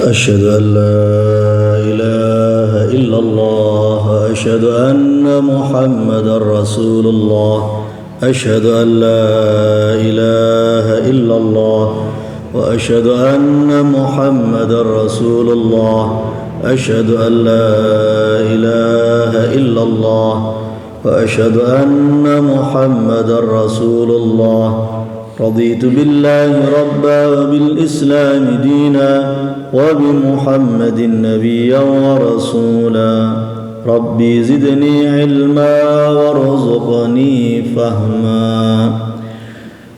أشهد أن لا إله إلا الله أشهد أن محمدا رسول الله أشهد أن لا إله إلا الله وأشهد أن محمدا رسول الله أشهد أن لا إله إلا الله وأشهد أن محمدا رسول الله رضيت بالله ربا وبالإسلام دينا وبمحمد نبيا ورسولا ربي زدني علما وارزقني فهما.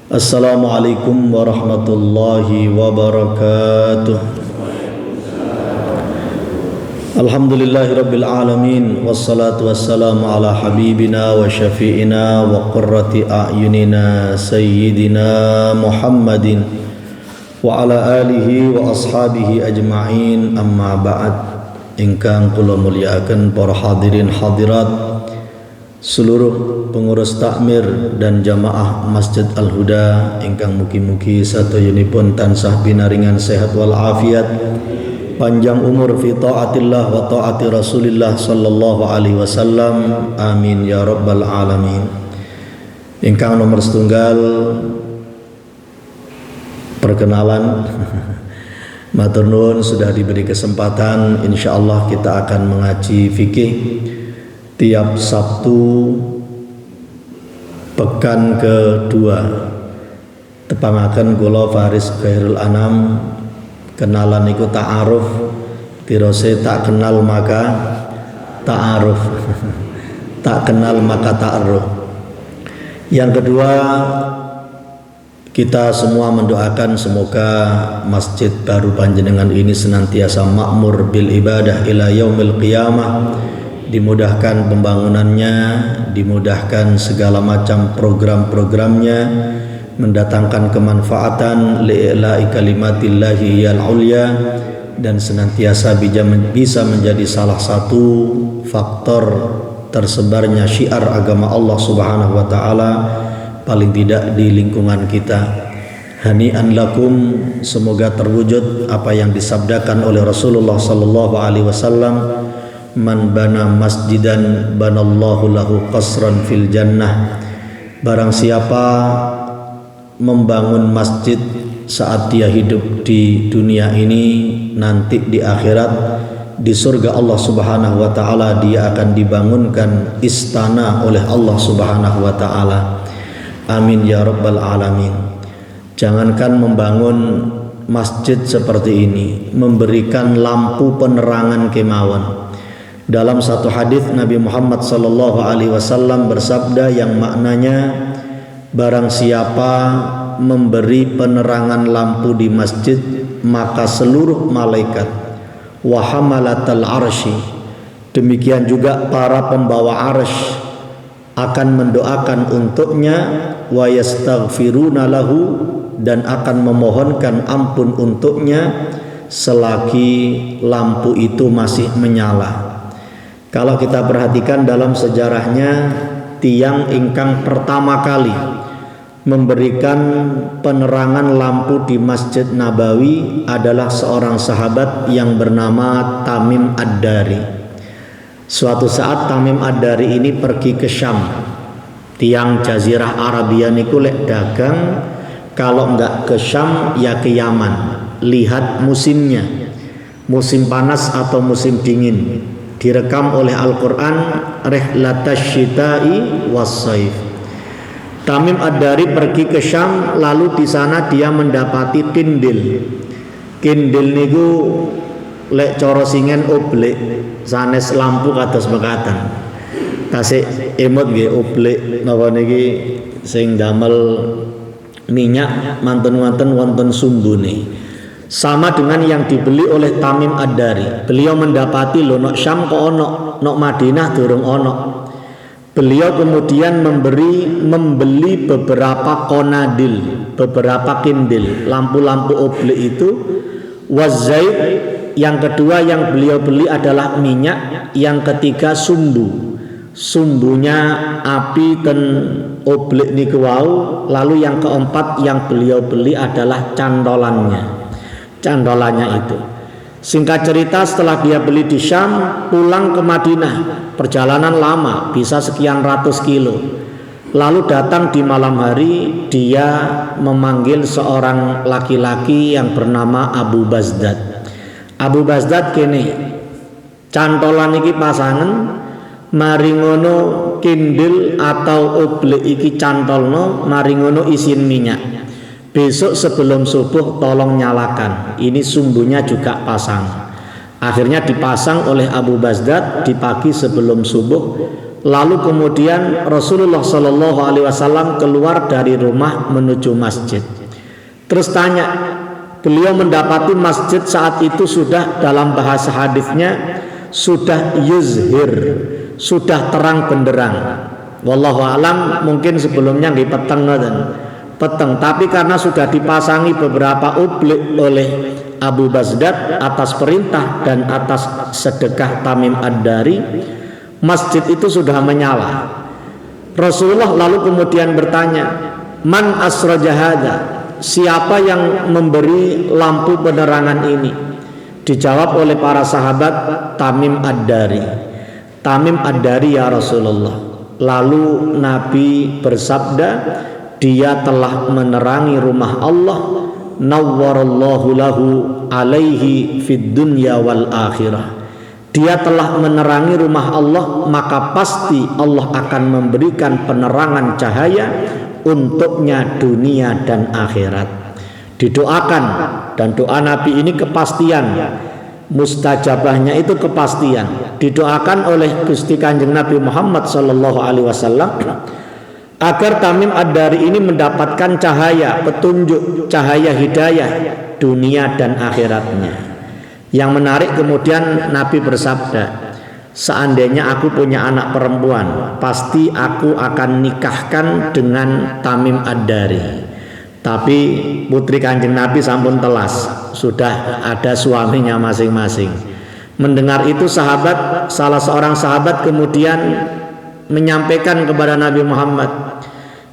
السلام عليكم ورحمة الله وبركاته. Alhamdulillahi Rabbil Alamin. Wassalatu wassalamu ala habibina wa syafi'ina wa qurrati a'yunina Sayyidina Muhammadin wa ala alihi wa ashabihi ajma'in. Amma ba'd. Ingkang kula mulyakaken para hadirin hadirat, seluruh pengurus takmir dan jamaah Masjid Al-Huda ingkang mugi-mugi sadayunipun tansah binaringan sehat wal afiat, panjang umur fi taatillah wa taati Rasulillah sallallahu alaihi wasallam. Amin ya rabbal alamin. Ingkang nomor setunggal, perkenalan. Matur nuwun, sudah diberi kesempatan, insyaallah kita akan mengaji fikih tiap Sabtu pekan kedua. Tepangaken kula Faris Khairul Anam. Kenalan iku ta'aruf, tirose tak kenal maka ta'aruf. Tak kenal maka ta'aruf. Yang kedua, kita semua mendoakan semoga masjid baru panjenengan ini senantiasa makmur bil ibadah ila yaumil qiyamah, dimudahkan pembangunannya, dimudahkan segala macam program-programnya, mendatangkan kemanfaatan li'ila'i kalimatillahi yal ulya, dan senantiasa bisa menjadi salah satu faktor tersebarnya syiar agama Allah Subhanahu wa taala, paling tidak di lingkungan kita. Hani'an lakum, semoga terwujud apa yang disabdakan oleh Rasulullah sallallahu alaihi wasallam, man bana masjidan banallahu lahu qasran fil jannah. Barang siapa membangun masjid saat dia hidup di dunia ini, nanti di akhirat di surga Allah Subhanahu wa taala dia akan dibangunkan istana oleh Allah Subhanahu wa taala. Amin ya rabbal alamin. Jangankan membangun masjid seperti ini, memberikan lampu penerangan kemawon. Dalam satu hadis Nabi Muhammad sallallahu alaihi wasallam bersabda yang maknanya, barang siapa memberi penerangan lampu di masjid, maka seluruh malaikat wa hamalatal arsy, demikian juga para pembawa arsy, akan mendoakan untuknya, wa yastaghfiruna lahu, dan akan memohonkan ampun untuknya selagi lampu itu masih menyala. Kalau kita perhatikan dalam sejarahnya, tiang ingkang pertama kali memberikan penerangan lampu di Masjid Nabawi adalah seorang sahabat yang bernama Tamim Ad-Dari. Suatu saat Tamim Ad-Dari ini pergi ke Syam. Tiang Jazirah Arabia niku lek dagang, kalau enggak ke Syam ya ke Yaman. Lihat musimnya, musim panas atau musim dingin. Direkam oleh Al-Quran, Rihlatash Syita'i was-Saif. Tamim Ad-Dari pergi ke Syam, lalu di sana dia mendapati kindil. Kindil niku lek cara singen oblek, sanes lampu kados mekaten. Tasik emot nggih oblek napa niki sing damel minyak mantun-mantun wonten sumbune. Sama dengan yang dibeli oleh Tamim Ad-Dari. Beliau mendapati lho nok Syam kok ono, nok Madinah durung ono. Beliau kemudian membeli beberapa konadil, beberapa kindil, lampu-lampu oblek itu. Wazait, yang kedua yang beliau beli adalah minyak. Yang ketiga sumbu, sumbunya api ten oblek niku wau. Lalu yang keempat yang beliau beli adalah candolannya itu. Singkat cerita, setelah dia beli di Syam, pulang ke Madinah, perjalanan lama, bisa sekian ratus kilo. Lalu datang di malam hari, dia memanggil seorang laki-laki yang bernama Abu Bazdad. Abu Bazdad kene, cantolan iki pasangan, mari ngono kindil atau oblek iki cantolno, mari ngono isin minyak. Besok sebelum subuh tolong nyalakan. Ini sumbunya juga pasang. Akhirnya dipasang oleh Abu Bazdad di pagi sebelum subuh. Lalu kemudian Rasulullah Shallallahu Alaihi Wasallam keluar dari rumah menuju masjid. Terus tanya, beliau mendapati masjid saat itu sudah, dalam bahasa hadisnya, sudah yuzhir, sudah terang benderang. Wallahu alam, mungkin sebelumnya nggih peteng, tapi karena sudah dipasangi beberapa oblek oleh Abu Bazdad atas perintah dan atas sedekah Tamim Ad-Dari, masjid itu sudah menyala. Rasulullah lalu kemudian bertanya, man asraja hadza, siapa yang memberi lampu penerangan ini? Dijawab oleh para sahabat, Tamim Ad-Dari. Tamim Ad-Dari ya Rasulullah. Lalu Nabi bersabda, dia telah menerangi rumah Allah, nawwarallahu lahu alaihi fid dunya wal akhirah. Dia telah menerangi rumah Allah, maka pasti Allah akan memberikan penerangan cahaya untuknya dunia dan akhirat. Didoakan, dan doa Nabi ini kepastian, mustajabahnya itu kepastian. Didoakan oleh Gusti Kanjeng Nabi Muhammad sallallahu alaihi wasallam agar Tamim Ad-Dari ini mendapatkan cahaya petunjuk, cahaya hidayah dunia dan akhiratnya. Yang menarik kemudian Nabi bersabda, seandainya aku punya anak perempuan, pasti aku akan nikahkan dengan Tamim Ad-Dari. Tapi putri Kanjeng Nabi sampun telas, sudah ada suaminya masing-masing. Mendengar itu salah seorang sahabat kemudian menyampaikan kepada Nabi Muhammad,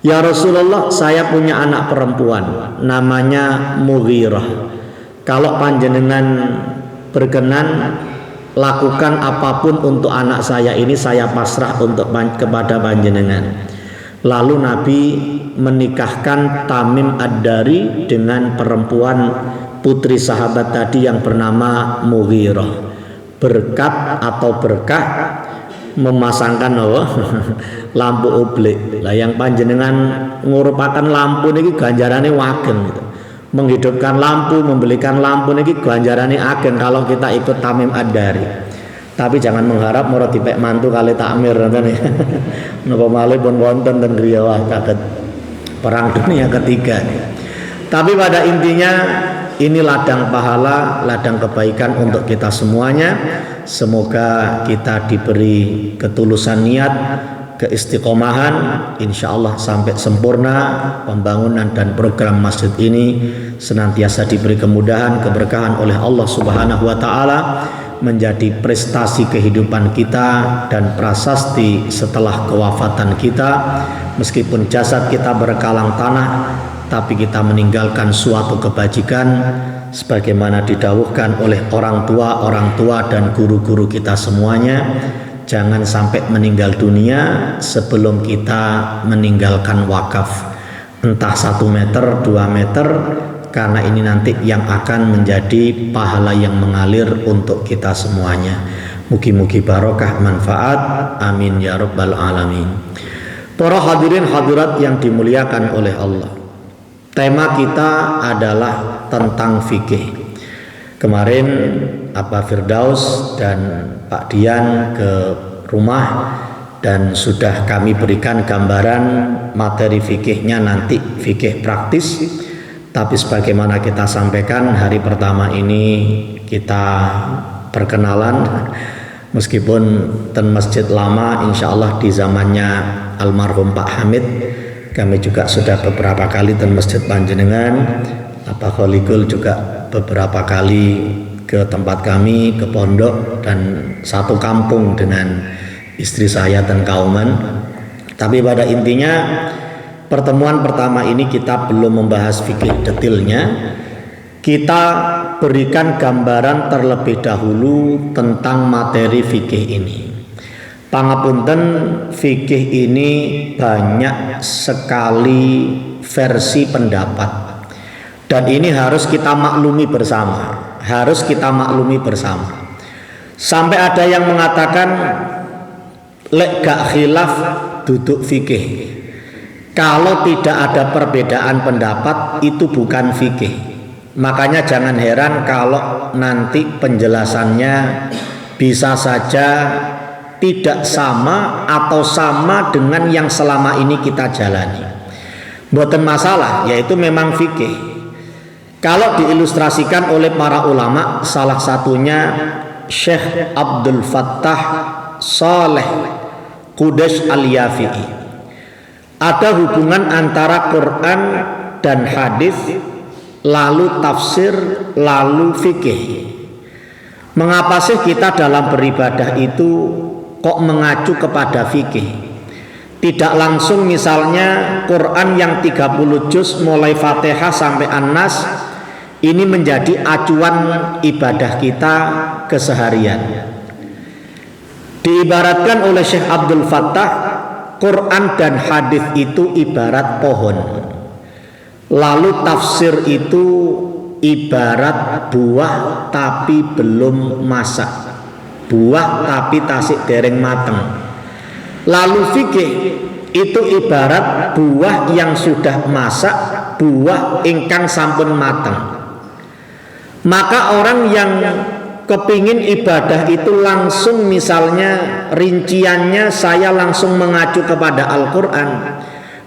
ya Rasulullah, saya punya anak perempuan namanya Mughirah. Kalau panjenengan berkenan, lakukan apapun untuk anak saya ini, saya pasrah kepada panjenengan. Lalu Nabi menikahkan Tamim Ad-Dari dengan perempuan putri sahabat tadi yang bernama Mughirah. Berkat atau berkah memasangkan lampu oblek. Lah yang panjenengan ngurupaken lampu niki ganjarane wageng gitu. Menghidupkan lampu, membelikan lampu niki ganjarane ageng kalau kita ikut Tamim Ad-Dari. Tapi jangan mengharap murah dipek mantu kali takmir ngoten ya. Napa malih pun wonten ten griya wah kaget perang dunia ketiga nih. Tapi pada intinya ini ladang pahala, ladang kebaikan untuk kita semuanya. Semoga kita diberi ketulusan niat, keistiqomahan, insya Allah sampai sempurna pembangunan dan program masjid ini senantiasa diberi kemudahan, keberkahan oleh Allah Subhanahu wa Ta'ala, menjadi prestasi kehidupan kita dan prasasti setelah kewafatan kita. Meskipun jasad kita berkalang tanah, tapi kita meninggalkan suatu kebajikan sebagaimana didhawuhkan oleh orang tua dan guru-guru kita semuanya. Jangan sampai meninggal dunia sebelum kita meninggalkan wakaf, entah 1 meter, 2 meter, karena ini nanti yang akan menjadi pahala yang mengalir untuk kita semuanya. Mugi-mugi barokah manfaat, amin ya rabbal alamin. Para hadirin hadirat yang dimuliakan oleh Allah, tema kita adalah tentang fikih. Kemarin Pak Firdaus dan Pak Dian ke rumah dan sudah kami berikan gambaran materi fikihnya nanti, fikih praktis. Tapi sebagaimana kita sampaikan, hari pertama ini kita perkenalan, meskipun ten masjid lama, insya Allah di zamannya almarhum Pak Hamid, kami juga sudah beberapa kali ten masjid panjenengan. Pak Kholikul juga beberapa kali ke tempat kami, ke pondok, dan satu kampung dengan istri saya dan kauman. Tapi pada intinya pertemuan pertama ini kita belum membahas fikih detailnya. Kita berikan gambaran terlebih dahulu tentang materi fikih ini. Pangapunten, fikih ini banyak sekali versi pendapat, dan ini harus kita maklumi bersama. Sampai ada yang mengatakan lek gak khilaf duduk fikih. Kalau tidak ada perbedaan pendapat itu bukan fikih. Makanya jangan heran kalau nanti penjelasannya bisa saja tidak sama atau sama dengan yang selama ini kita jalani. Mboten masalah, yaitu memang fikih. Kalau diilustrasikan oleh para ulama, salah satunya Syekh Abdul Fattah Saleh Qudash Al-Yafi'i, ada hubungan antara Quran dan hadis, lalu tafsir, lalu fikih. Mengapa sih kita dalam beribadah itu kok mengacu kepada fikih? Tidak langsung misalnya Quran yang 30 juz mulai Fatihah sampai An-Nas ini menjadi acuan ibadah kita keseharian. Diibaratkan oleh Syekh Abdul Fattah, Quran dan hadis itu ibarat pohon. Lalu tafsir itu ibarat buah tapi belum masak, buah tapi tasik dereng mateng. Lalu fikih itu ibarat buah yang sudah masak, buah ingkang sampun mateng. Maka orang yang kepingin ibadah itu langsung, misalnya rinciannya saya langsung mengacu kepada Al-Quran,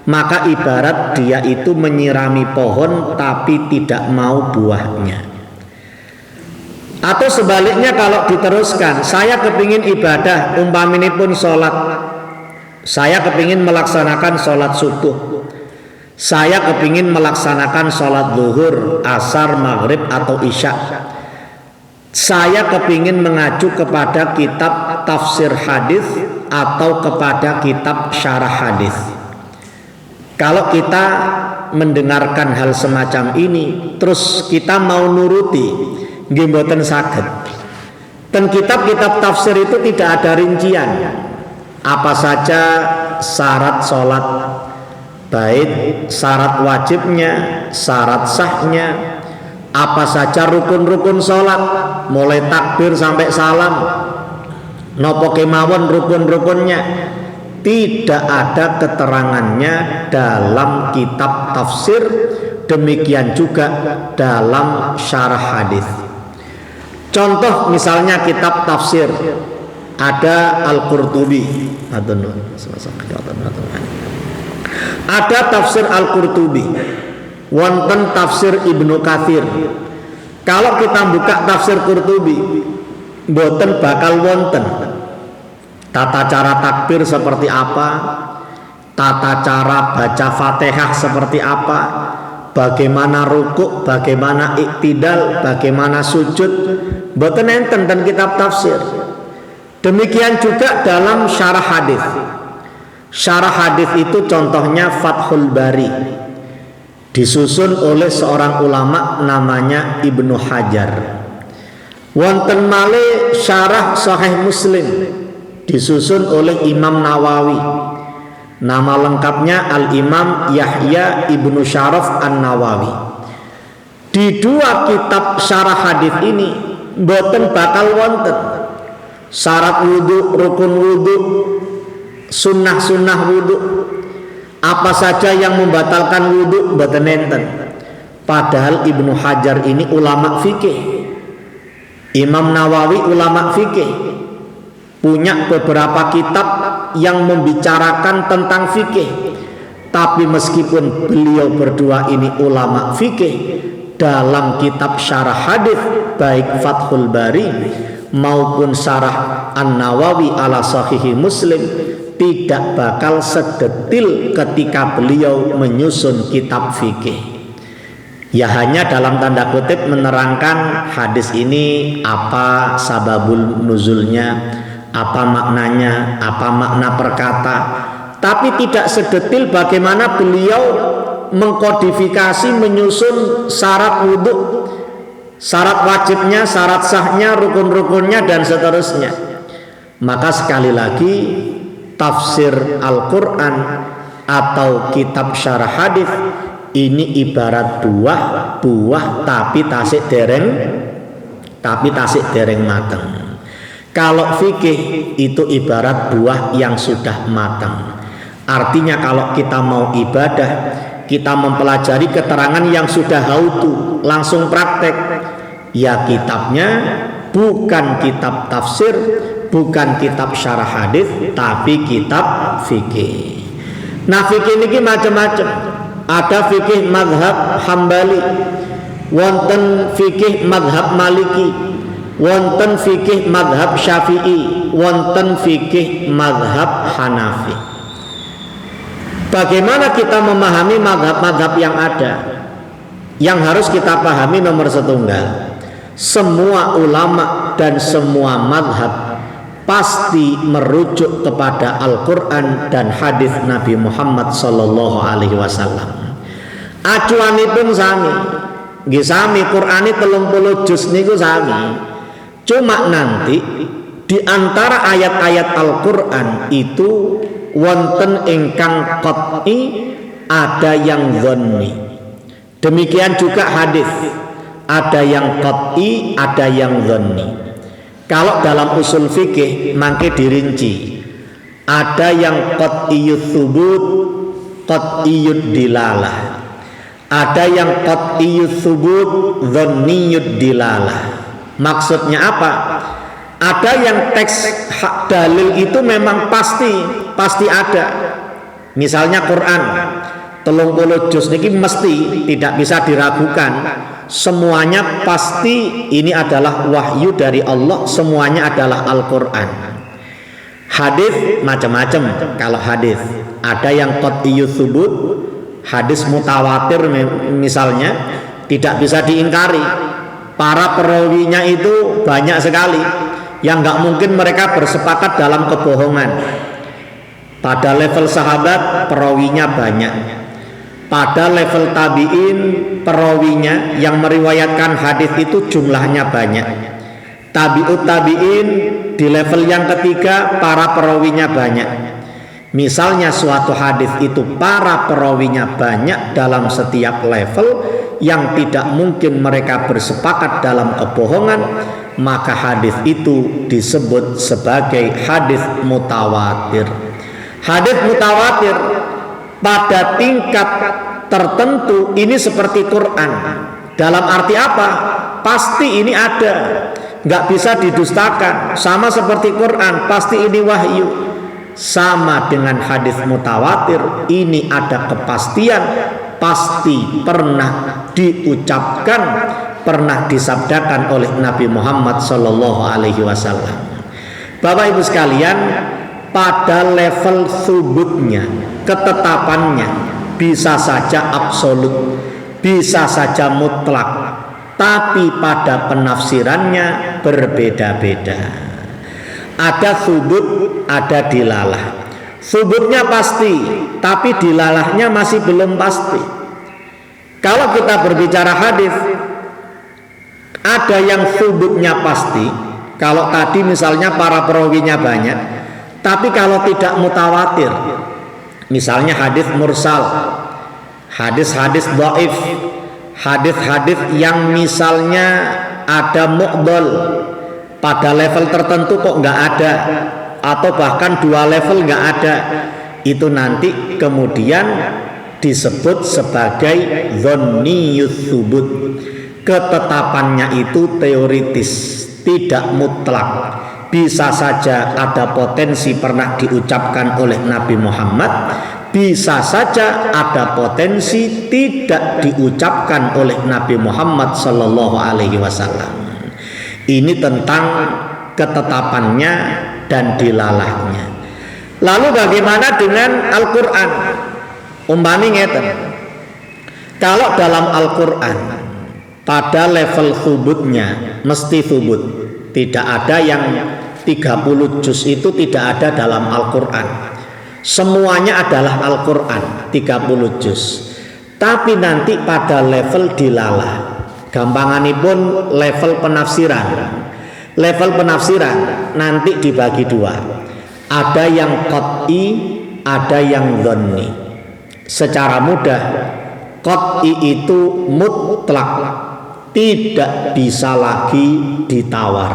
maka ibarat dia itu menyirami pohon tapi tidak mau buahnya. Atau sebaliknya, kalau diteruskan, saya kepingin ibadah, umpaminipun sholat, saya kepingin melaksanakan sholat subuh, saya kepingin melaksanakan sholat zuhur, asar, maghrib atau isya, saya kepingin mengacu kepada kitab tafsir hadis atau kepada kitab syarah hadis. Kalau kita mendengarkan hal semacam ini terus kita mau nuruti, nggih mboten saged. Dan kitab-kitab tafsir itu tidak ada rincian apa saja syarat sholat, baik syarat wajibnya, syarat sahnya, apa saja rukun-rukun sholat mulai takbir sampai salam, nopo kemawon rukun-rukunnya. Tidak ada keterangannya dalam kitab tafsir, demikian juga dalam syarah hadis. Contoh misalnya kitab tafsir, ada Al-Qurtubi, ada tafsir Al-Qurtubi, wonten tafsir Ibnu Katsir. Kalau kita buka tafsir Qurtubi, mboten bakal wonten tata cara takbir seperti apa, tata cara baca Fatihah seperti apa, bagaimana rukuk, bagaimana iktidal, bagaimana sujud, mboten enten dan kitab tafsir. Demikian juga dalam syarah hadis. Syarah hadis itu contohnya Fathul Bari, disusun oleh seorang ulama namanya Ibnu Hajar. Wonten malih syarah Sahih Muslim, disusun oleh Imam Nawawi. Nama lengkapnya Al-Imam Yahya Ibnu Syaraf An-Nawawi. Di dua kitab syarah hadis ini mboten bakal wonten syarat wudu, rukun wudu, sunnah-sunnah wudu, apa saja yang membatalkan wudu, mboten enten. Padahal Ibnu Hajar ini ulama fikih, Imam Nawawi ulama fikih, punya beberapa kitab yang membicarakan tentang fikih. Tapi meskipun beliau berdua ini ulama fikih, dalam kitab syarah hadis baik Fathul Bari maupun syarah An-Nawawi ala Sahih Muslim tidak bakal sedetil ketika beliau menyusun kitab fikih. Ya hanya dalam tanda kutip menerangkan hadis ini apa sababul nuzulnya, apa maknanya, apa makna perkata, tapi tidak sedetil bagaimana beliau mengkodifikasi, menyusun syarat wudhu, syarat wajibnya, syarat sahnya, rukun-rukunnya dan seterusnya. Maka sekali lagi tafsir Al-Quran atau kitab syarah hadis ini ibarat buah tapi tasik dereng mateng. Kalau fikih itu ibarat buah yang sudah matang. Artinya kalau kita mau ibadah, kita mempelajari keterangan yang sudah hautu, langsung praktek. Ya kitabnya bukan kitab tafsir, bukan kitab syarah hadis, tapi kitab fikih. Nah fikih ini macam-macam. Ada fikih madhab Hambali, wonten fikih madhab Maliki, wonten fikih madhab Syafi'i, wonten fikih madhab Hanafi. Bagaimana kita memahami madhab-madhab yang ada? Yang harus kita pahami nomor setunggal, semua ulama dan semua madhab pasti merujuk kepada Al-Quran dan hadis Nabi Muhammad Sallallahu Alaihi Wasallam. Acuanipun sami, nggih sami, Qur'ani 30 juz niku sami. Cuma nanti di antara ayat-ayat Al-Quran itu wonten ingkang qat'i, ada yang dhanni. Demikian juga hadis, ada yang qat'i, ada yang dhanni. Kalau dalam usul fikih mangke dirinci, ada yang qat'iyyut thubut, qat'iyyud dilalah. Ada yang qat'iyyut thubut, dhanniyud dilalah. Maksudnya apa? Ada yang teks dalil itu memang pasti ada. Misalnya Quran 30 juz niki mesti tidak bisa diragukan. Semuanya pasti ini adalah wahyu dari Allah, semuanya adalah Al-Quran. Hadis macam-macam. Kalau hadis ada yang qat'iyyut thubut, hadis mutawatir misalnya, tidak bisa diingkari. Para perawinya itu banyak sekali, yang nggak mungkin mereka bersepakat dalam kebohongan. Pada level sahabat perawinya banyak. Pada level tabi'in perawinya yang meriwayatkan hadis itu jumlahnya banyak. Tabi'ut tabi'in di level yang ketiga para perawinya banyak. Misalnya suatu hadis itu para perawinya banyak dalam setiap level yang tidak mungkin mereka bersepakat dalam kebohongan, maka hadis itu disebut sebagai hadis mutawatir. Hadis mutawatir pada tingkat tertentu ini seperti Quran. Dalam arti apa? Pasti ini ada, nggak bisa didustakan. Sama seperti Quran, pasti ini wahyu. Sama dengan hadis mutawatir, ini ada kepastian, pasti pernah diucapkan, pernah disabdakan oleh Nabi Muhammad Sallallahu Alaihi Wasallam. Bapak Ibu sekalian, pada level subutnya, ketetapannya bisa saja absolut, bisa saja mutlak, tapi pada penafsirannya berbeda-beda. Ada subut, ada dilalah. Subutnya pasti, tapi dilalahnya masih belum pasti. Kalau kita berbicara hadis, ada yang subutnya pasti. Kalau tadi misalnya para perawinya banyak, tapi kalau tidak mutawatir, misalnya hadis mursal, hadis-hadis dhaif, hadis-hadis yang misalnya ada mu'dhal, pada level tertentu kok nggak ada, atau bahkan 2 level nggak ada, itu nanti kemudian disebut sebagai dhanniyut thubut. Ketetapannya itu teoritis, tidak mutlak. Bisa saja ada potensi pernah diucapkan oleh Nabi Muhammad, bisa saja ada potensi tidak diucapkan oleh Nabi Muhammad Sallallahu Alaihi Wasallam. Ini tentang ketetapannya dan dilalahnya. Lalu bagaimana dengan Al-Quran? Umpami ngeten, kalau dalam Al-Quran pada level thubutnya mesti thubut, tidak ada yang 30 juz itu tidak ada dalam Al-Quran. Semuanya adalah Al-Quran 30 juz. Tapi nanti pada level dilalah, Gampanganipun level penafsiran. Level penafsiran nanti dibagi dua. Ada yang qat'i, ada yang dhanni. Secara mudah, qat'i itu mutlak, tidak bisa lagi ditawar.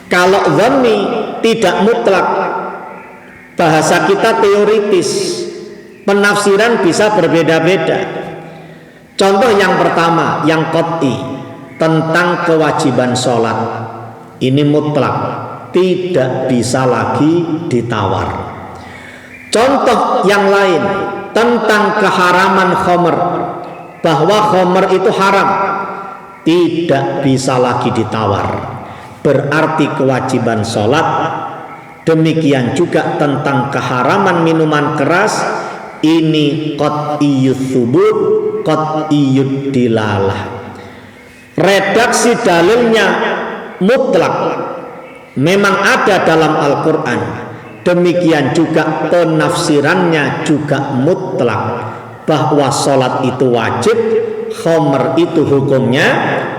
Kalau dhanni tidak mutlak, bahasa kita teoritis, penafsiran bisa berbeda-beda. Contoh yang pertama, yang qat'i, tentang kewajiban sholat. Ini mutlak, tidak bisa lagi ditawar. Contoh yang lain, tentang keharaman khamr, bahwa khamr itu haram, tidak bisa lagi ditawar, berarti kewajiban sholat. Demikian juga tentang keharaman minuman keras, ini qat'iyyut thubut, qat'iyyud dilalah. Redaksi dalilnya mutlak, memang ada dalam Al-Quran. Demikian juga penafsirannya juga mutlak, bahwa sholat itu wajib, khamr itu hukumnya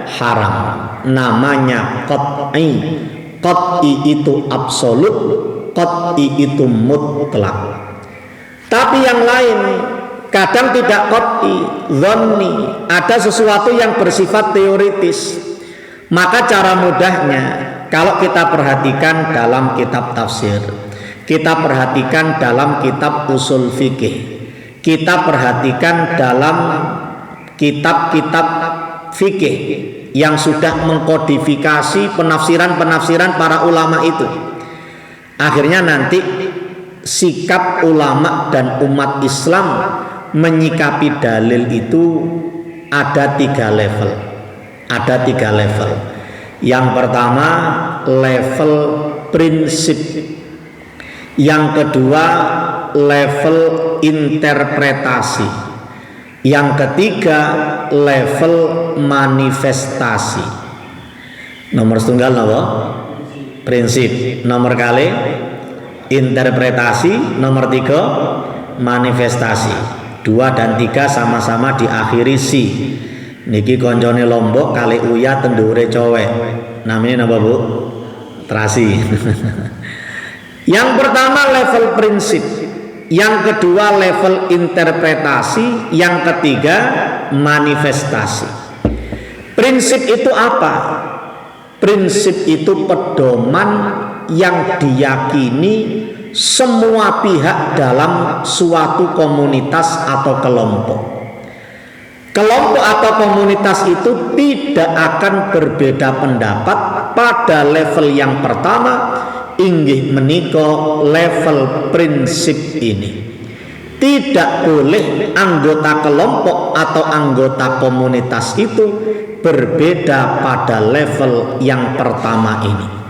haram. Namanya qat'i. Qat'i itu absolut, qat'i itu mutlak. Tapi yang lain kadang tidak qat'i, dhanni, ada sesuatu yang bersifat teoritis. Maka cara mudahnya, kalau kita perhatikan dalam kitab tafsir, kita perhatikan dalam kitab usul fikih, kita perhatikan dalam kitab-kitab fikih yang sudah mengkodifikasi penafsiran-penafsiran para ulama itu, akhirnya nanti sikap ulama dan umat Islam menyikapi dalil itu ada tiga level. Ada tiga level. Yang pertama level prinsip, yang kedua level interpretasi, yang ketiga level manifestasi. Nomor setunggal apa? Prinsip. Nomor kali interpretasi. Nomor tiga manifestasi. 2 dan 3 sama-sama diakhiri si. Niki koncone Lombok kali uya tendure cowek. Namanya apa Bu? Terasi. Yang pertama level prinsip, yang kedua level interpretasi, yang ketiga manifestasi. Prinsip itu apa? Prinsip itu pedoman yang diyakini semua pihak dalam suatu komunitas atau kelompok. Kelompok atau komunitas itu tidak akan berbeda pendapat pada level yang pertama, inggih menika level prinsip ini. Tidak boleh anggota kelompok atau anggota komunitas itu berbeda pada level yang pertama ini.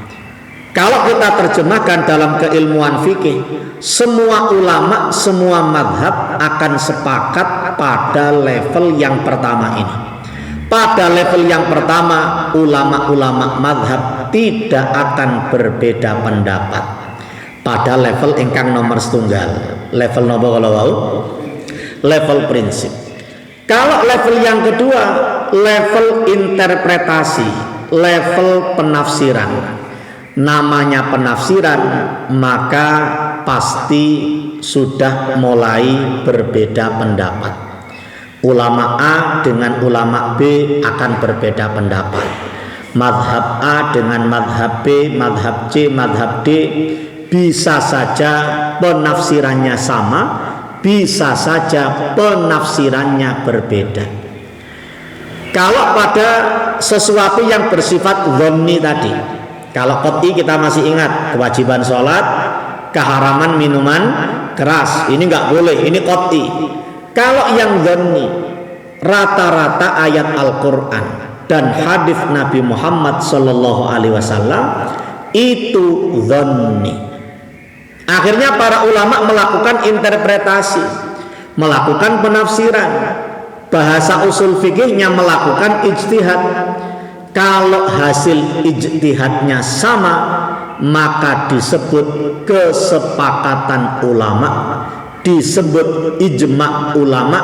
Kalau kita terjemahkan dalam keilmuan fikih, semua ulama, semua madhab akan sepakat pada level yang pertama ini. Pada level yang pertama, ulama-ulama madhab tidak akan berbeda pendapat. Pada level ingkang nomor setunggal, level nopo kalau wau, level prinsip. Kalau level yang kedua, level interpretasi, level penafsiran. Namanya penafsiran, maka pasti sudah mulai berbeda pendapat. Ulama A dengan ulama B akan berbeda pendapat. Madhab A dengan madhab B, madhab C, madhab D. Bisa saja penafsirannya sama, bisa saja penafsirannya berbeda. Kalau pada sesuatu yang bersifat dhanni tadi, kalau qat'i kita masih ingat kewajiban sholat, keharaman minuman keras, ini nggak boleh, ini qat'i. Kalau yang dhanni, rata-rata ayat Al-Quran dan hadis Nabi Muhammad SAW itu dhanni. Akhirnya para ulama melakukan interpretasi, melakukan penafsiran. Bahasa usul fikihnya melakukan ijtihad. Kalau hasil ijtihadnya sama, maka disebut kesepakatan ulama, disebut ijma' ulama,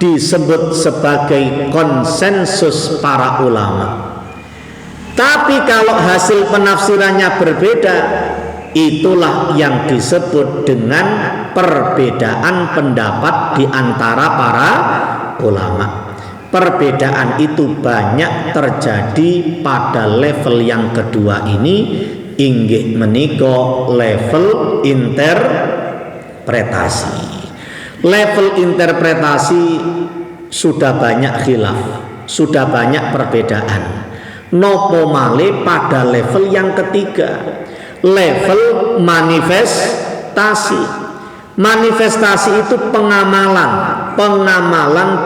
disebut sebagai konsensus para ulama. Tapi kalau hasil penafsirannya berbeda, itulah yang disebut dengan perbedaan pendapat di antara para ulama. Perbedaan itu banyak terjadi pada level yang kedua ini, inggih menika level interpretasi. Level interpretasi sudah banyak khilaf, sudah banyak perbedaan. Nopo male pada level yang ketiga, level manifestasi. Manifestasi itu pengamalan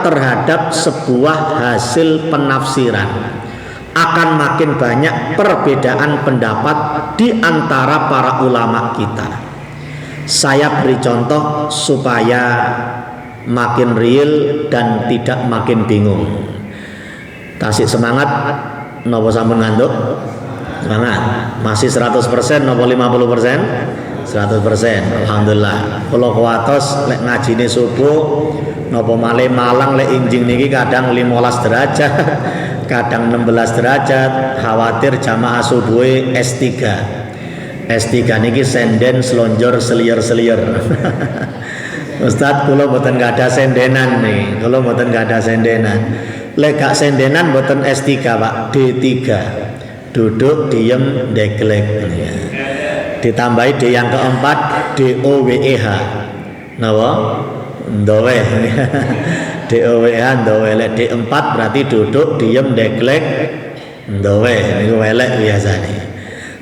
terhadap sebuah hasil penafsiran. Akan makin banyak perbedaan pendapat di antara para ulama kita. Saya beri contoh supaya makin real dan tidak makin bingung. Tasik semangat. Nopo sampun ngantuk? Semangat. Masih 100% nopo 50%? 100%. Alhamdulillah. Kalau kuatos lek ngajine subuh nopo malih Malang lek injing niki kadang 15 derajat, kadang 16 derajat. Khawatir jamaah subuh S3. S3 niki senden selonjor selier-selier. Ustadz, kula mboten ada sendenan nih. Kula mboten ada sendenan. Lek gak sendenan mboten S3 Pak, D3. Duduk diem deglek ya. Ditambahi D yang keempat DOWEH. Napa? Ndowe. DOWEH ndowe. Lek D4 berarti duduk diem deglek ndowe. Niku elek biasane.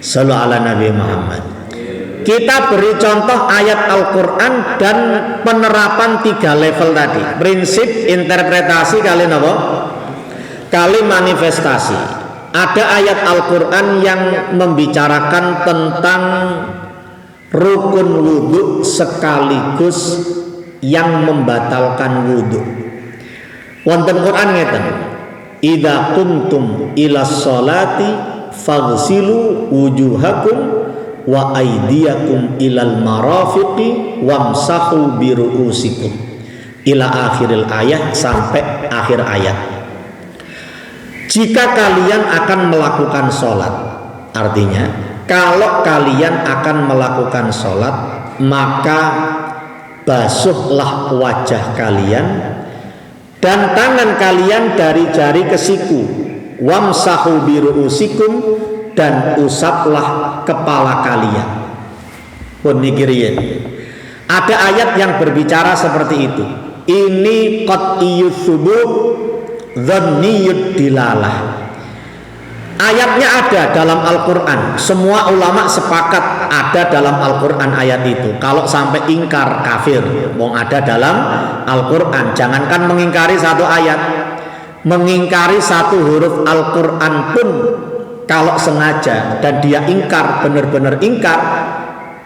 Shallu ala Nabi Muhammad. Kita beri contoh ayat Al-Quran dan penerapan 3 level tadi. Prinsip interpretasi kali apa? Kali manifestasi. Ada ayat Al-Quran yang membicarakan tentang rukun wudhu sekaligus yang membatalkan wudhu. Wonten Quran ngeten, idza qumtum ilas sholati faghsilu wujuhakum wa aydiyakum ilal marafiqi wamsahu biru'usikum ila akhiril ayat, sampai akhir ayat. Jika kalian akan melakukan sholat, artinya kalau kalian akan melakukan sholat, maka basuhlah wajah kalian dan tangan kalian dari jari ke siku, wamsahu biru'usikum, dan usaplah kepala kalian. Pun mikirian. Ada ayat yang berbicara seperti itu. Ini qat'iyyut thubut dhanniyud dilalah. Ayatnya ada dalam Al-Quran. Semua ulama sepakat ada dalam Al-Quran ayat itu. Kalau sampai ingkar kafir. Wong ada dalam Al-Quran. Jangankan mengingkari satu ayat, mengingkari satu huruf Al-Quran pun kalau sengaja dan dia ingkar, benar-benar ingkar,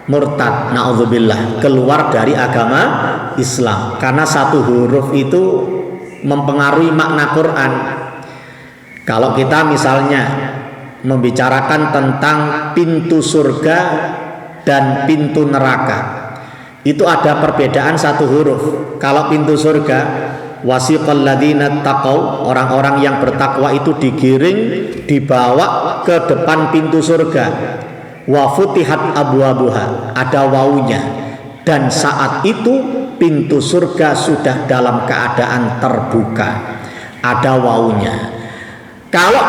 murtad, na'udzubillah, keluar dari agama Islam. Karena satu huruf itu mempengaruhi makna Quran. Kalau kita misalnya membicarakan tentang pintu surga dan pintu neraka, itu ada perbedaan satu huruf. Kalau pintu surga, wasiqal ladzina taqau, orang-orang yang bertakwa itu digiring, dibawa ke depan pintu surga. Wa futihat abwabuha, ada wawunya. Dan saat itu pintu surga sudah dalam keadaan terbuka, ada wawunya. Kalau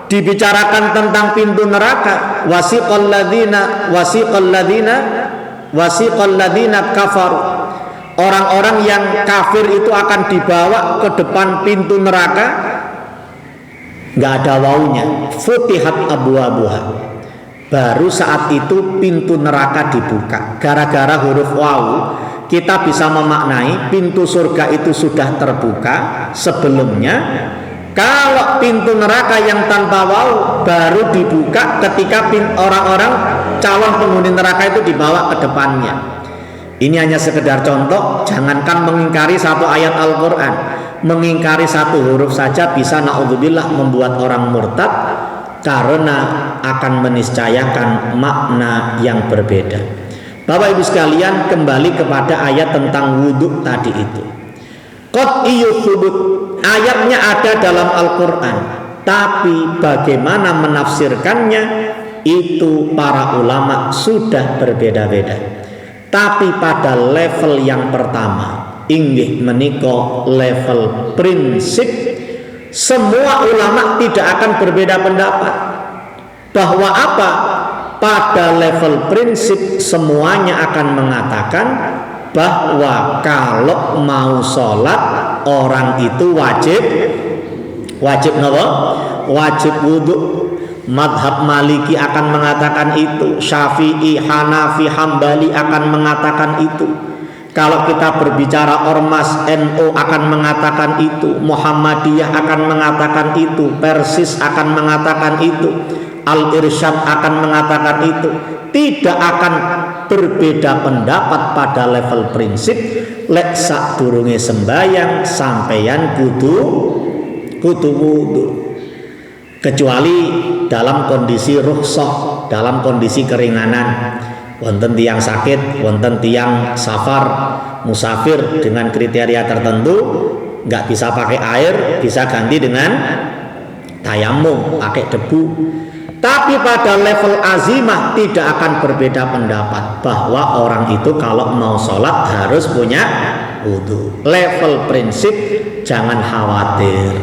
dibicarakan tentang pintu neraka, wasiqal ladzina kafaru, orang-orang yang kafir itu akan dibawa ke depan pintu neraka, nggak ada wawunya. Futihat abwabuha, baru saat itu pintu neraka dibuka. Gara-gara huruf wawu kita bisa memaknai pintu surga itu sudah terbuka sebelumnya. Kalau pintu neraka yang tanpa wawu baru dibuka ketika orang-orang calon penghuni neraka itu dibawa ke depannya. Ini hanya sekedar contoh. Jangankan mengingkari satu ayat Al-Quran, mengingkari satu huruf saja bisa na'udzubillah membuat orang murtad, karena akan meniscayakan makna yang berbeda. Bapak Ibu sekalian, kembali kepada ayat tentang wudhu tadi itu. qat'iyyus subut, ayatnya ada dalam Al-Qur'an, tapi bagaimana menafsirkannya itu para ulama sudah berbeda-beda. Tapi pada level yang pertama, inggih menika level prinsip, semua ulama tidak akan berbeda pendapat. Bahwa apa? Pada level prinsip semuanya akan mengatakan bahwa kalau mau sholat orang itu wajib napa? Wajib wudhu. Madhab Maliki akan mengatakan itu, Syafi'i, Hanafi, Hambali akan mengatakan itu. Kalau kita berbicara ormas, NU akan mengatakan itu, Muhammadiyah akan mengatakan itu, Persis akan mengatakan itu, Al-Irsyad akan mengatakan itu. Tidak akan berbeda pendapat pada level prinsip. Lek sadurunge sembayang sampeyan kudu wudu, kecuali dalam kondisi rukhsah, dalam kondisi keringanan. Wonten tiang sakit, wonten tiang safar, musafir dengan kriteria tertentu, nggak bisa pakai air, bisa ganti dengan tayamum, pakai debu. Tapi pada level azimah tidak akan berbeda pendapat bahwa orang itu kalau mau sholat harus punya wudhu. Level prinsip jangan khawatir,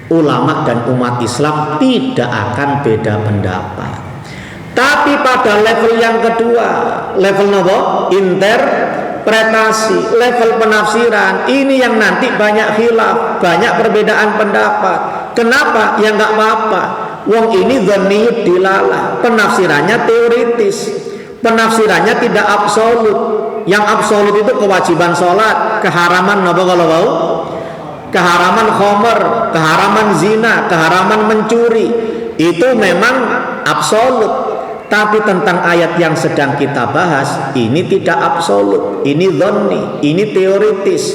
ulama dan umat Islam tidak akan beda pendapat. Tapi pada level yang kedua, level nopo? Interpretasi, level penafsiran. Ini yang nanti banyak khilaf, banyak perbedaan pendapat. Kenapa? Ya nggak apa-apa. Wong ini dzanniyud dilalah, penafsirannya teoritis, penafsirannya tidak absolut. Yang absolut itu kewajiban sholat, keharaman nopo kalau mau, keharaman khomer, keharaman zina, keharaman mencuri, itu memang absolut. Tapi tentang ayat yang sedang kita bahas, ini tidak absolut, ini dzanni, ini teoritis.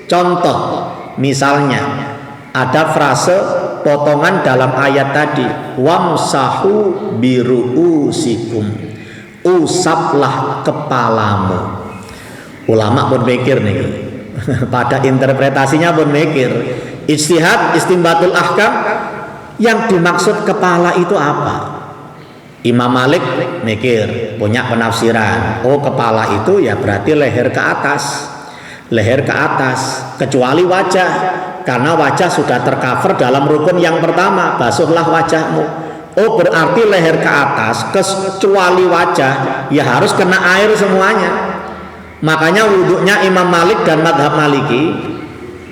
Contoh, misalnya ada frase potongan dalam ayat tadi, wamsahu biruusikum, usaplah kepalamu. Ulama pun mikir nih, pada interpretasinya pun mikir, ijtihad, istimbatul ahkam, yang dimaksud kepala itu apa? Imam Malik mikir, punya penafsiran, oh kepala itu ya berarti leher ke atas, leher ke atas, kecuali wajah, karena wajah sudah tercover dalam rukun yang pertama, basuhlah wajahmu. Oh berarti leher ke atas, kecuali wajah, ya harus kena air semuanya. Makanya wudhunya Imam Malik dan madhab Maliki,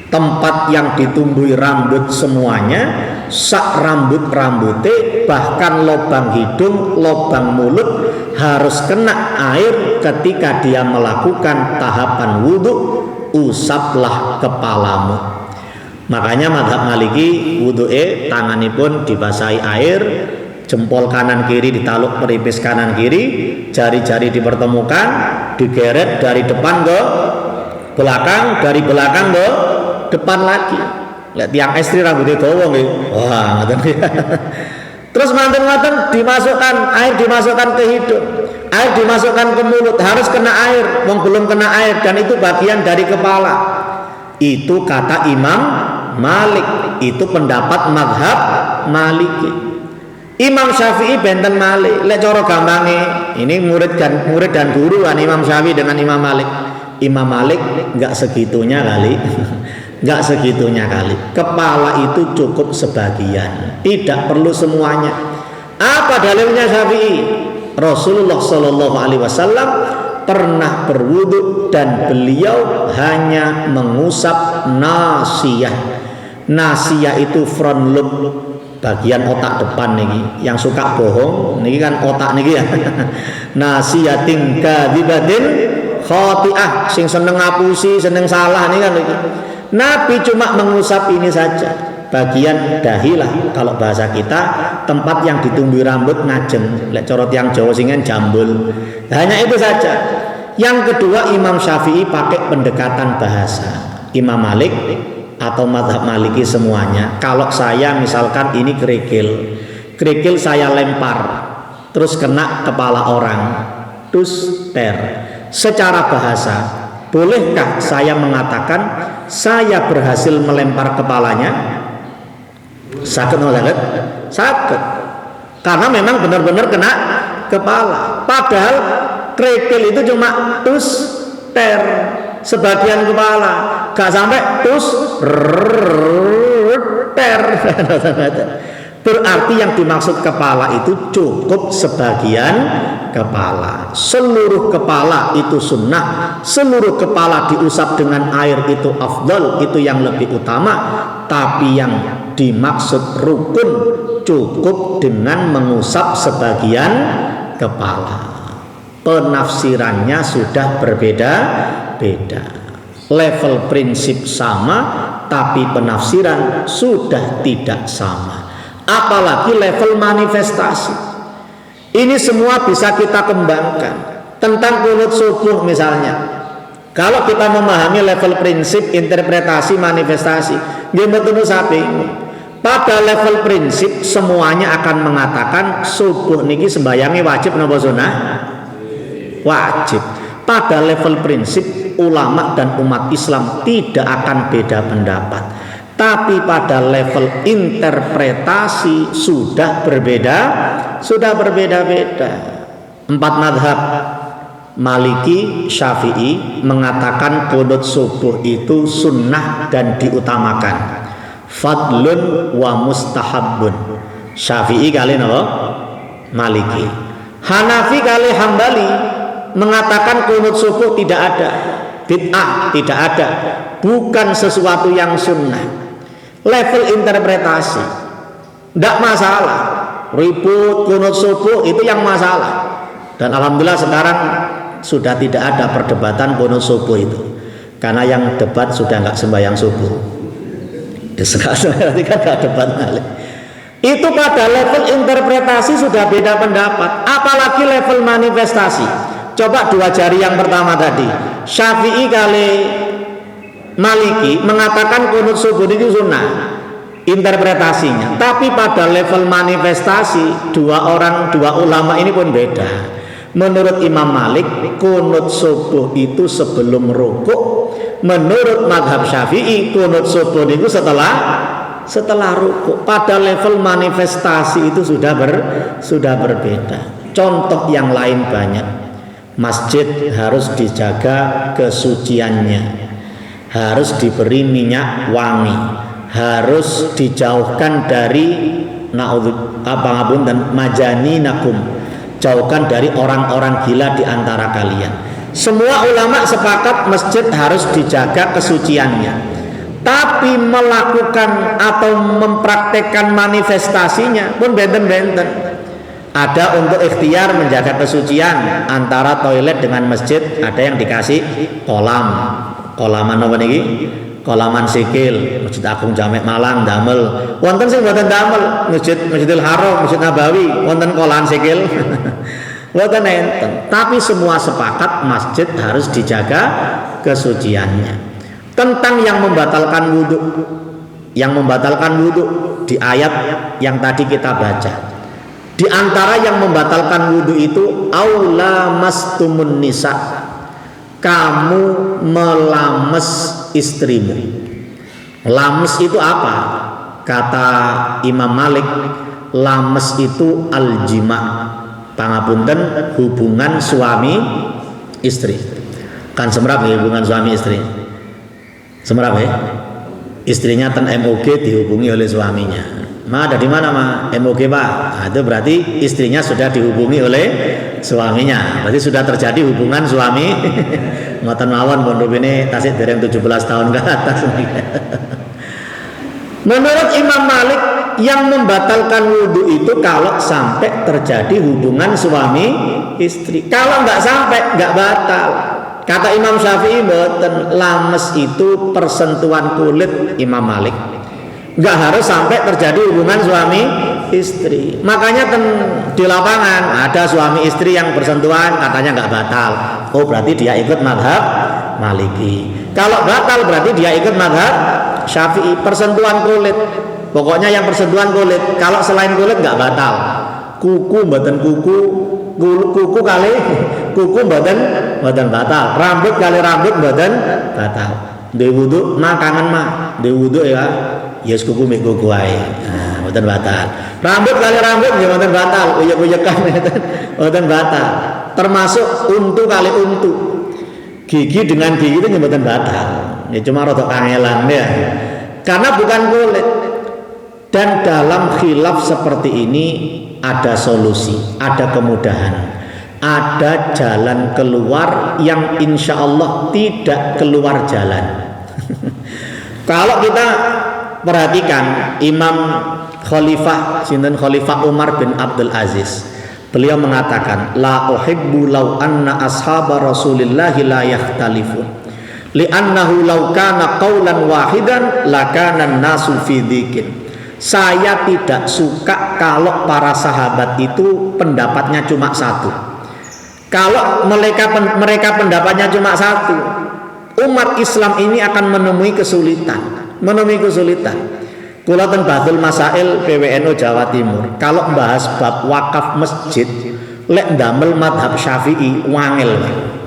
tempat yang ditumbuhi rambut semuanya, sak rambut-rambutnya, bahkan lubang hidung, lubang mulut harus kena air ketika dia melakukan tahapan wudhu, usaplah kepalamu. Makanya madhab Maliki wudhu'e tanganipun dibasahi air, jempol kanan kiri ditaluk peripis kanan kiri, jari-jari dipertemukan, digeret dari depan ke belakang, dari belakang ke depan lagi. Lihat tiang istri rambutnya dawa nggih. Wah, ngoten. Terus manten-manten dimasukkan air, dimasukkan ke hidung, air dimasukkan ke mulut, harus kena air, wong belum kena air, dan itu bagian dari kepala. Itu kata Imam Malik, itu pendapat madhab Maliki. Imam Syafi'i benten Malik, lek cara gampange, ini murid dan guru kan Imam Syafi'i dengan Imam Malik. Imam Malik nggak segitunya kali. Nggak segitunya kali. Kepala itu cukup sebagian, tidak perlu semuanya. Apa dalilnya Syafi'i? Rasulullah Shallallahu Alaihi Wasallam pernah berwudu dan beliau hanya mengusap nasiyah. Nasiyah itu front lobe, bagian otak depan nih, yang suka bohong, nih kan otak nih ya. Nasiyatin kadzibatin khati'ah, sing seneng ngapusi, seneng salah nih kan. Nabi cuma mengusap ini saja, bagian dahilah, kalau bahasa kita tempat yang ditumbuhi rambut ngajeng, lek corot yang Jawa singen jambul. Hanya itu saja. Yang kedua, Imam Syafi'i pakai pendekatan bahasa. Imam Malik atau madhab Maliki semuanya, kalau saya misalkan ini kerikil saya lempar terus kena kepala orang, terus secara bahasa Bolehkah saya mengatakan saya berhasil melempar kepalanya? Sakit atau sakit? Sakit. Karena memang benar-benar kena kepala. Padahal kerikil itu cuma ter sebagian kepala, gak sampai ter. Berarti yang dimaksud kepala itu cukup sebagian kepala. Seluruh kepala itu sunnah, seluruh kepala diusap dengan air itu afdal, itu yang lebih utama. Tapi yang dimaksud rukun cukup dengan mengusap sebagian kepala. Penafsirannya sudah berbeda-beda. Level prinsip sama, tapi penafsiran sudah tidak sama. Apalagi level manifestasi. Ini semua bisa kita kembangkan. Tentang kunut subuh misalnya, kalau kita memahami level prinsip, interpretasi, manifestasi, pada level prinsip semuanya akan mengatakan subuh niki sembayangi wajib napa sunah? Wajib. Pada level prinsip ulama dan umat Islam tidak akan beda pendapat. Tapi pada level interpretasi sudah berbeda-beda. 4 madhab Maliki, Syafi'i mengatakan qunut subuh itu sunnah dan diutamakan, fadlun wa mustahabbun. Syafi'i kali napa? Maliki. Hanafi kali Hambali mengatakan qunut subuh tidak ada, bid'ah, tidak ada, bukan sesuatu yang sunnah. Level interpretasi tidak masalah, ribut qunut subuh itu yang masalah. Dan alhamdulillah sekarang sudah tidak ada perdebatan qunut subuh itu, karena yang debat sudah nggak sembahyang subuh. Sekarang kan nggak debat lagi. Itu pada level interpretasi sudah beda pendapat, apalagi level manifestasi. Coba 2 jari yang pertama tadi, Syafi'i kali Maliki mengatakan qunut subuh itu sunnah interpretasinya, tapi pada level manifestasi dua ulama ini pun beda. Menurut Imam Malik qunut subuh itu sebelum rukuk, menurut madhab Syafi'i qunut subuh itu setelah rukuk. Pada level manifestasi itu sudah berbeda. Contoh yang lain banyak. Masjid harus dijaga kesuciannya, harus diberi minyak wangi, harus dijauhkan dari dan majaninakum, jauhkan dari orang-orang gila di antara kalian. Semua ulama sepakat masjid harus dijaga kesuciannya, tapi melakukan atau mempraktekkan manifestasinya pun benten-benten. Ada untuk ikhtiar menjaga kesucian antara toilet dengan masjid, ada yang dikasih kolaman apa niki? Kolaman sikil. Masjid Agung Jamek Malang damel. Wonten sing mboten damel, Masjidil Haram, Masjid Nabawi wonten kolaman sikil. Mboten enten. Tapi semua sepakat masjid harus dijaga kesuciannya. Tentang yang membatalkan wudhu. Yang membatalkan wudhu di ayat yang tadi kita baca. Di antara yang membatalkan wudhu itu aula mastumun nisa, kamu melames istrimu. Lames itu apa? Kata Imam Malik, lames itu aljima, pangapunten hubungan suami istri. Kan semrap ya hubungan suami istri. Semrap ya. Istrinya ten MOG dihubungi oleh suaminya. Ma ada di mana ma? MOG pak. Nah, itu berarti istrinya sudah dihubungi oleh suaminya. Berarti sudah terjadi hubungan suami. Ngoten mawon pondok ini tasik dereng 17 tahun ke atas. Menurut Imam Malik yang membatalkan wudhu itu kalau sampai terjadi hubungan suami istri. Kalau nggak sampai nggak batal. Kata Imam Syafi'i mboten, lames itu persentuhan kulit Imam Malik. Nggak harus sampai terjadi hubungan suami istri. Makanya di lapangan ada suami istri yang bersentuhan katanya nggak batal. Oh berarti dia ikut madhab Maliki. Kalau batal berarti dia ikut madhab Syafi'i. Persentuhan kulit, pokoknya yang persentuhan kulit. Kalau selain kulit nggak batal. Kuku mboten kuku kali kuku mboten batal, rambut kali rambut mboten batal. Duwe wudu makangan mah, duwe wudu ya yes kuku mek kuku ae. Nah, mboten batal. Rambut kali rambut nggih mboten batal, uyek-uyekan mboten batal. Termasuk untu kali untu. Gigi dengan gigi itu mboten batal. Ya cuma rada kangelan ya. Karena bukan kulit. Dan dalam khilaf seperti ini ada solusi, ada kemudahan, ada jalan keluar yang insya Allah tidak keluar jalan. Kalau kita perhatikan Imam Khalifah Umar bin Abdul Aziz, beliau mengatakan la uhibbu law anna ashaba rasulillahi la yakhtalifun li'annahu law kana qawlan wahidan lakana an-nasu fi dzikin. Saya tidak suka kalau para sahabat itu pendapatnya cuma satu. Kalau mereka pendapatnya cuma satu, umat Islam ini akan menemui kesulitan. Kula ten Bathul Masail PWNU Jawa Timur, kalau bahas bab wakaf masjid, lek ndamel madhab Syafi'i wangel.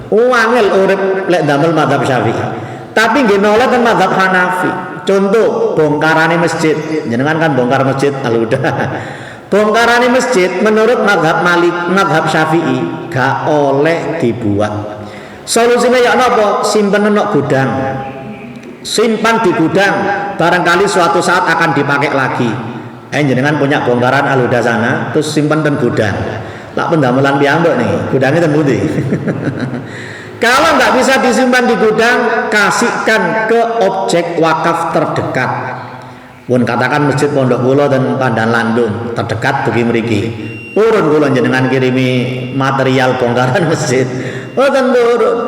Wangel urip lek ndamel madhab Syafi'i. Tapi nggih nolak ten madhab Hanafi. Contoh bongkarane masjid, jenengan kan bongkar masjid Al-Huda. Bongkarane masjid menurut madhab Syafi'i gak oleh dibuat. Solusinya ya napa? Simpen nang gudang. Simpan di gudang, barangkali suatu saat akan dipakai lagi. Jenengan punya bongkaran Al-Huda sana, terus simpan di gudang. Lak pendamelan piyambak nih, gudangnya ten pundi? Kalau nggak bisa disimpan di gudang, kasihkan ke objek wakaf terdekat. Pun katakan masjid Pondok Kula dan Pandan Landung terdekat bagi mriki. Purun kula jenengan kirimi material bongkaran masjid. Mboten purun.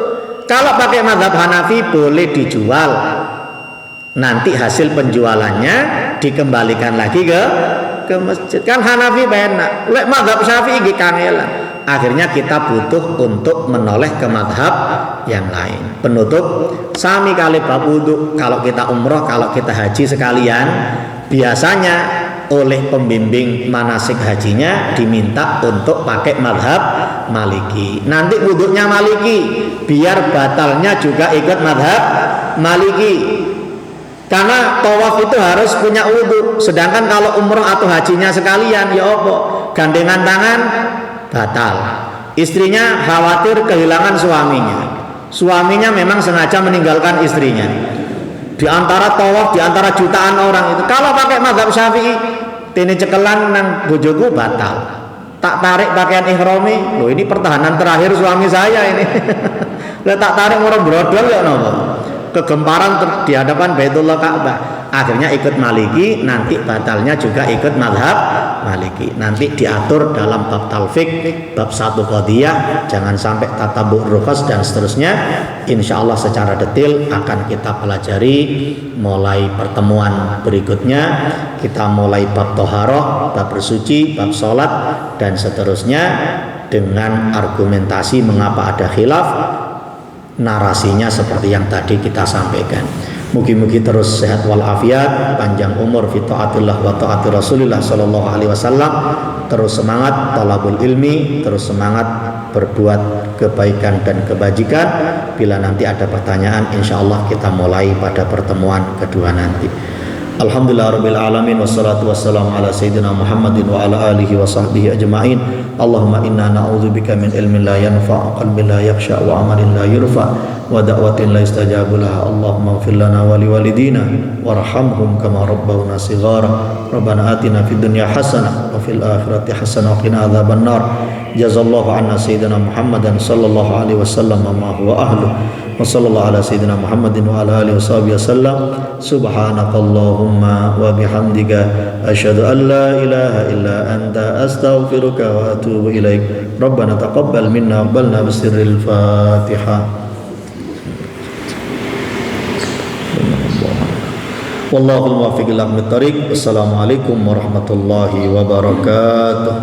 Kalau pakai mazhab Hanafi boleh dijual. Nanti hasil penjualannya dikembalikan lagi ke masjid. Kan Hanafi enak. Lek mazhab Syafi'i nggih kangelan. Akhirnya kita butuh untuk menoleh ke madhab yang lain. Penutup, sami kali bab wudu. Kalau kita umroh, kalau kita haji sekalian, biasanya oleh pembimbing manasik hajinya diminta untuk pakai madhab Maliki. Nanti wudunya Maliki, biar batalnya juga ikut madhab Maliki. Karena tawaf itu harus punya wudu. Sedangkan kalau umroh atau hajinya sekalian, ya apa? Gandengan tangan batal. Istrinya khawatir kehilangan suaminya. Suaminya memang sengaja meninggalkan istrinya. Di antara tawaf, di antara jutaan orang itu, kalau pakai mazhab Syafi'i, tini cekelan nang bojoku batal. Tak tarik pakaian ihrami, loh ini pertahanan terakhir suami saya ini. Lah tak tarik orang brodol ya nopo. Kegemparan di hadapan Baitullah Ka'bah. Akhirnya ikut Maliki, nanti batalnya juga ikut mazhab Maliki. Nanti diatur dalam bab talfik, bab satu qadiyah, jangan sampai tatabu' rukhas dan seterusnya. Insya Allah secara detail akan kita pelajari mulai pertemuan berikutnya. Kita mulai bab toharoh, bab bersuci, bab sholat dan seterusnya dengan argumentasi mengapa ada khilaf. Narasinya seperti yang tadi kita sampaikan. Mugi-mugi terus sehat walafiat, panjang umur fi taatillah wa taati Rasulillah sallallahu alaihi wasallam, terus semangat talabul ilmi, terus semangat berbuat kebaikan dan kebajikan. Bila nanti ada pertanyaan, insyaallah kita mulai pada pertemuan kedua nanti. Alhamdulillahirabbil alamin wassalatu wassalamu ala sayyidina Muhammadin wa ala alihi wa sahbihi ajmain. Allahumma inna na'udzubika min ilmin la yanfa', qalbin la yakhsha, wa amalin la yurfa, wa da'watin la istajabu laha. Allahumma ighfir lana wa liwalidina warhamhum kama rabbawna shighara. Rabbana atina fid dunya hasanah wa fil akhirati hasanah wa qina adzabannar. Jazallahu anna sayyidina Muhammadan sallallahu alaihi wasallam ma huwa ahluh. Wa sallallahu ala sayyidina Muhammadin wa ala alihi washabihi wasallam. Subhanakallahumma wa bihamdika asyhadu an la ilaha illa anta astaghfiruka wa atubu ilaik. Rabbana taqabbal minna wa balna bisirril Fatihah. Wallahul muwaffiq ila aqwamit thoriq. Wassalamualaikum warahmatullahi wabarakatuh.